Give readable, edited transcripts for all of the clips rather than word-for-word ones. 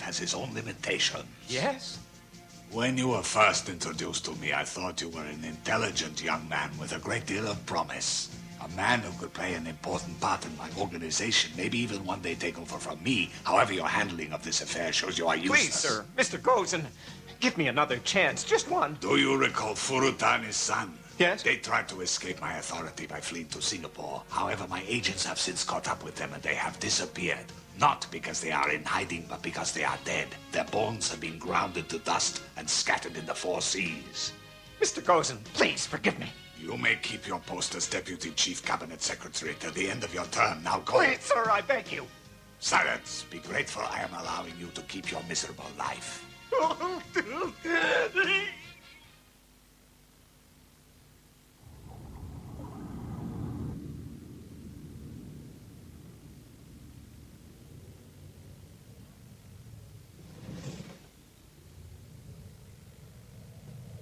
has his own limitations. Yes? When you were first introduced to me, I thought you were an intelligent young man with a great deal of promise. A man who could play an important part in my organization, maybe even one day take over from me. However, your handling of this affair shows you are useless. Please, sir, Mr. Gozen, give me another chance, just one. Do you recall Furuta and his son? Yes? They tried to escape my authority by fleeing to Singapore. However, my agents have since caught up with them and they have disappeared. Not because they are in hiding, but because they are dead. Their bones have been ground into dust and scattered in the 4 seas. Mr. Gozen, please forgive me. You may keep your post as Deputy Chief Cabinet Secretary till the end of your term. Now go. Please, sir, I beg you. Silence. Be grateful I am allowing you to keep your miserable life.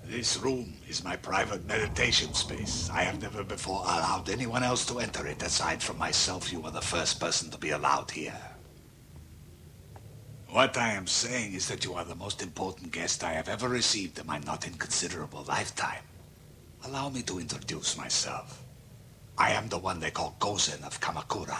This room is my private meditation space. I have never before allowed anyone else to enter it. Aside from myself, you are the first person to be allowed here. What I am saying is that you are the most important guest I have ever received in my not inconsiderable lifetime. Allow me to introduce myself. I am the one they call Gozen of Kamakura.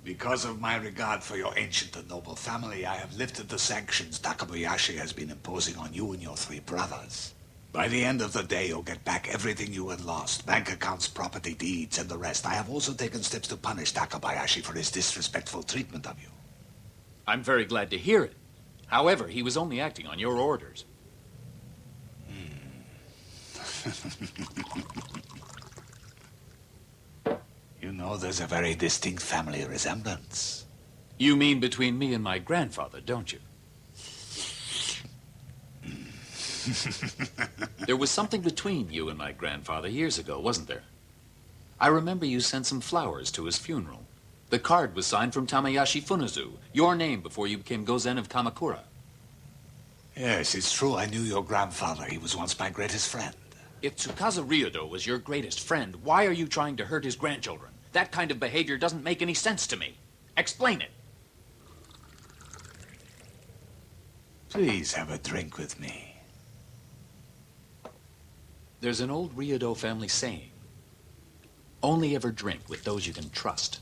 Because of my regard for your ancient and noble family, I have lifted the sanctions Takabayashi has been imposing on you and your 3 brothers. By the end of the day, you'll get back everything you had lost. Bank accounts, property deeds, and the rest. I have also taken steps to punish Takabayashi for his disrespectful treatment of you. I'm very glad to hear it. However, he was only acting on your orders. You know, there's a very distinct family resemblance. You mean between me and my grandfather, don't you? There was something between you and my grandfather years ago, wasn't there? I remember you sent some flowers to his funeral. The card was signed from Tamayashi Funazu, your name before you became Gozen of Kamakura. Yes, it's true. I knew your grandfather. He was once my greatest friend. If Tsukasa Ryodo was your greatest friend, why are you trying to hurt his grandchildren? That kind of behavior doesn't make any sense to me. Explain it. Please have a drink with me. There's an old Ryodo family saying, only ever drink with those you can trust.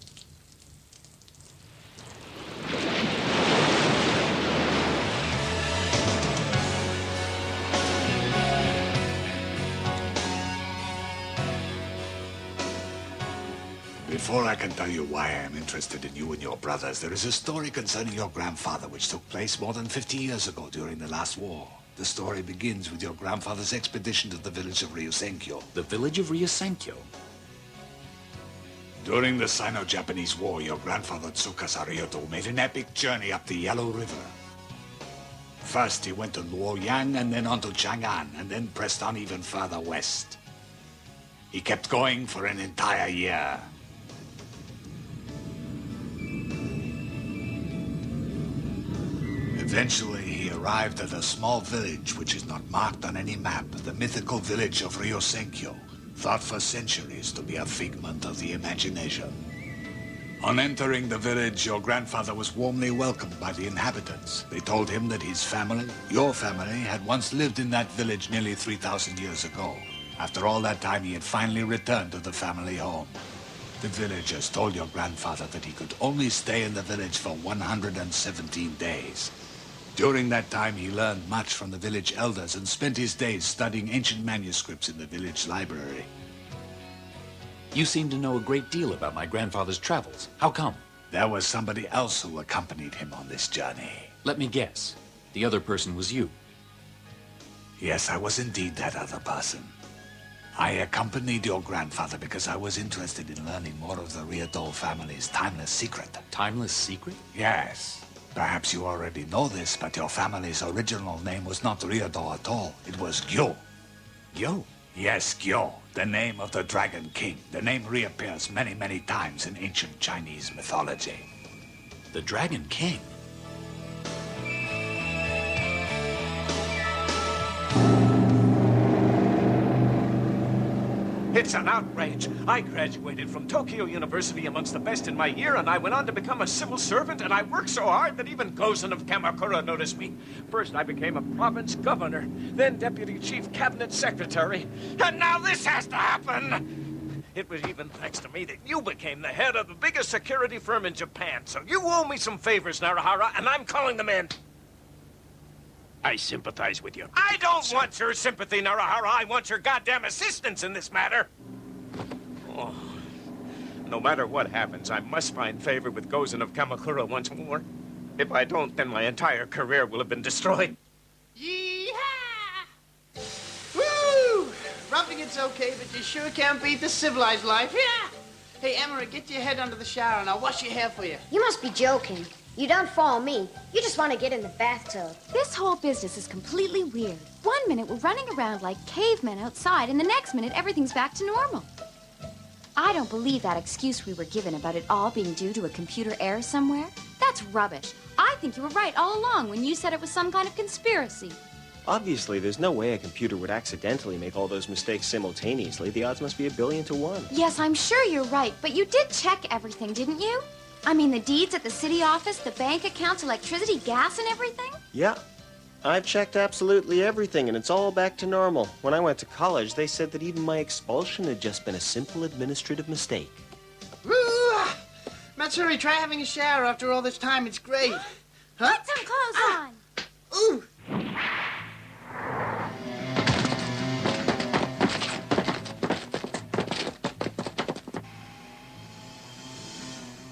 Before I can tell you why I am interested in you and your brothers, there is a story concerning your grandfather which took place more than 50 years ago during the last war. The story begins with your grandfather's expedition to the village of Ryusenkyo. The village of Ryusenkyo? During the Sino-Japanese War, your grandfather Tsukasa Ryodo made an epic journey up the Yellow River. First, he went to Luoyang and then on to Chang'an, and then pressed on even further west. He kept going for an entire year. Eventually, he arrived at a small village which is not marked on any map, the mythical village of Ryusenkyo, thought for centuries to be a figment of the imagination. On entering the village, your grandfather was warmly welcomed by the inhabitants. They told him that his family, your family, had once lived in that village nearly 3,000 years ago. After all that time, he had finally returned to the family home. The villagers told your grandfather that he could only stay in the village for 117 days. During that time, he learned much from the village elders and spent his days studying ancient manuscripts in the village library. You seem to know a great deal about my grandfather's travels. How come? There was somebody else who accompanied him on this journey. Let me guess. The other person was you. Yes, I was indeed that other person. I accompanied your grandfather because I was interested in learning more of the Ryodo family's timeless secret. Timeless secret? Yes. Perhaps you already know this, but your family's original name was not Ryodo at all. It was Gyo. Gyo? Yes, Gyo, the name of the Dragon King. The name reappears many, many times in ancient Chinese mythology. The Dragon King? It's an outrage. I graduated from Tokyo University amongst the best in my year, and I went on to become a civil servant, and I worked so hard that even Gozen of Kamakura noticed me. First, I became a province governor, then deputy chief cabinet secretary, and now this has to happen! It was even thanks to me that you became the head of the biggest security firm in Japan, so you owe me some favors, Narahara, and I'm calling them in. I sympathize with you. I don't want your sympathy, Narahara. I want your goddamn assistance in this matter. Oh. No matter what happens, I must find favor with Gozen of Kamakura once more. If I don't, then my entire career will have been destroyed. Yee-haw! Woo! Roughing it's okay, but you sure can't beat the civilized life. Yeah! Hey, Emma, get your head under the shower and I'll wash your hair for you. You must be joking. You don't follow me. You just want to get in the bathtub. This whole business is completely weird. 1 minute we're running around like cavemen outside, and the next minute everything's back to normal. I don't believe that excuse we were given about it all being due to a computer error somewhere. That's rubbish. I think you were right all along when you said it was some kind of conspiracy. Obviously, there's no way a computer would accidentally make all those mistakes simultaneously. The odds must be 1,000,000,000 to 1. Yes, I'm sure you're right, but you did check everything, didn't you? I mean, the deeds at the city office, the bank accounts, electricity, gas, and everything? Yeah. I've checked absolutely everything, and it's all back to normal. When I went to college, they said that even my expulsion had just been a simple administrative mistake. Woo! Matsuri, try having a shower after all this time. It's great. Huh? Put some clothes on. Ooh!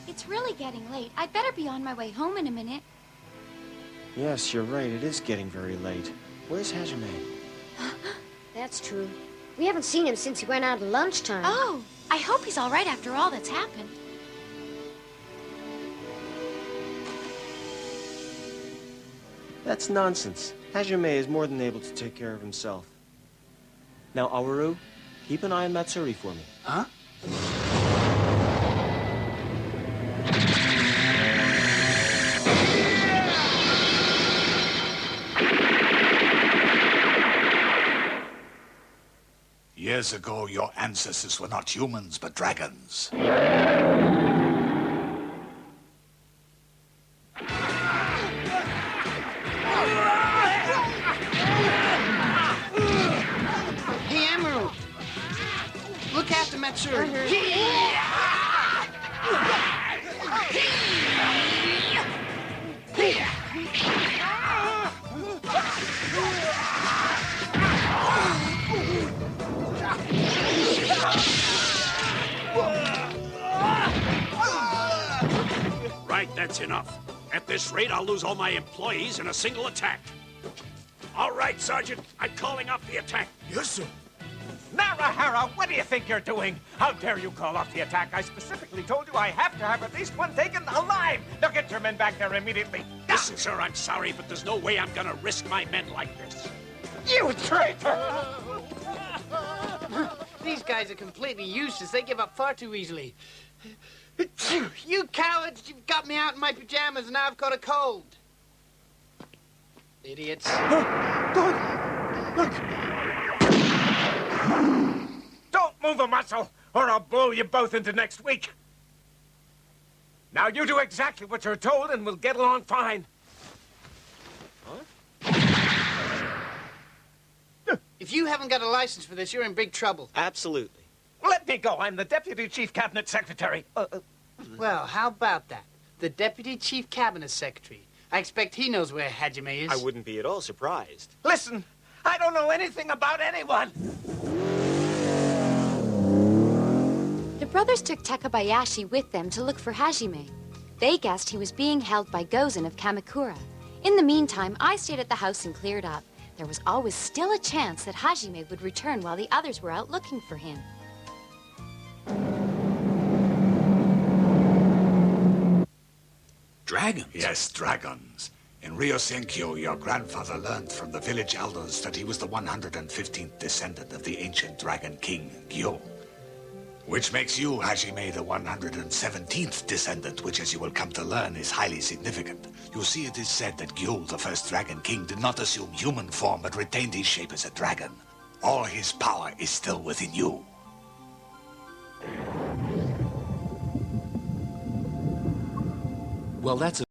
It's really getting late. I'd better be on my way home in a minute. Yes, you're right. It is getting very late. Where's Hajime? That's true. We haven't seen him since he went out at lunchtime. Oh, I hope he's all right after all that's happened. That's nonsense. Hajime is more than able to take care of himself. Now, Awaru, keep an eye on Matsuri for me. Huh? Years ago, your ancestors were not humans, but dragons. Hey, Emerald! Look after Matsuri. Right, that's enough. At this rate, I'll lose all my employees in a single attack. All right, Sergeant, I'm calling off the attack. Yes, sir. Narahara, what do you think you're doing? How dare you call off the attack? I specifically told you I have to have at least one taken alive. Now get your men back there immediately. Listen, sir, I'm sorry, but there's no way I'm gonna risk my men like this. You traitor! These guys are completely useless. They give up far too easily. You cowards! You've got me out in my pajamas and now I've got a cold. Idiots. Don't move a muscle, or I'll blow you both into next week. Now you do exactly what you're told and we'll get along fine. If you haven't got a license for this, you're in big trouble. Absolutely. Let me go. I'm the Deputy Chief Cabinet Secretary. Well, how about that? The Deputy Chief Cabinet Secretary. I expect he knows where Hajime is. I wouldn't be at all surprised. Listen, I don't know anything about anyone. The brothers took Takabayashi with them to look for Hajime. They guessed he was being held by Gozen of Kamakura. In the meantime, I stayed at the house and cleared up. There was always still a chance that Hajime would return while the others were out looking for him. Dragons? Yes, dragons. In Ryosenkyo, your grandfather learned from the village elders that he was the 115th descendant of the ancient dragon king, Gyo. Which makes you, Hajime, the 117th descendant, which, as you will come to learn, is highly significant. You see, it is said that Gyo, the first dragon king, did not assume human form, but retained his shape as a dragon. All his power is still within you. Well, that's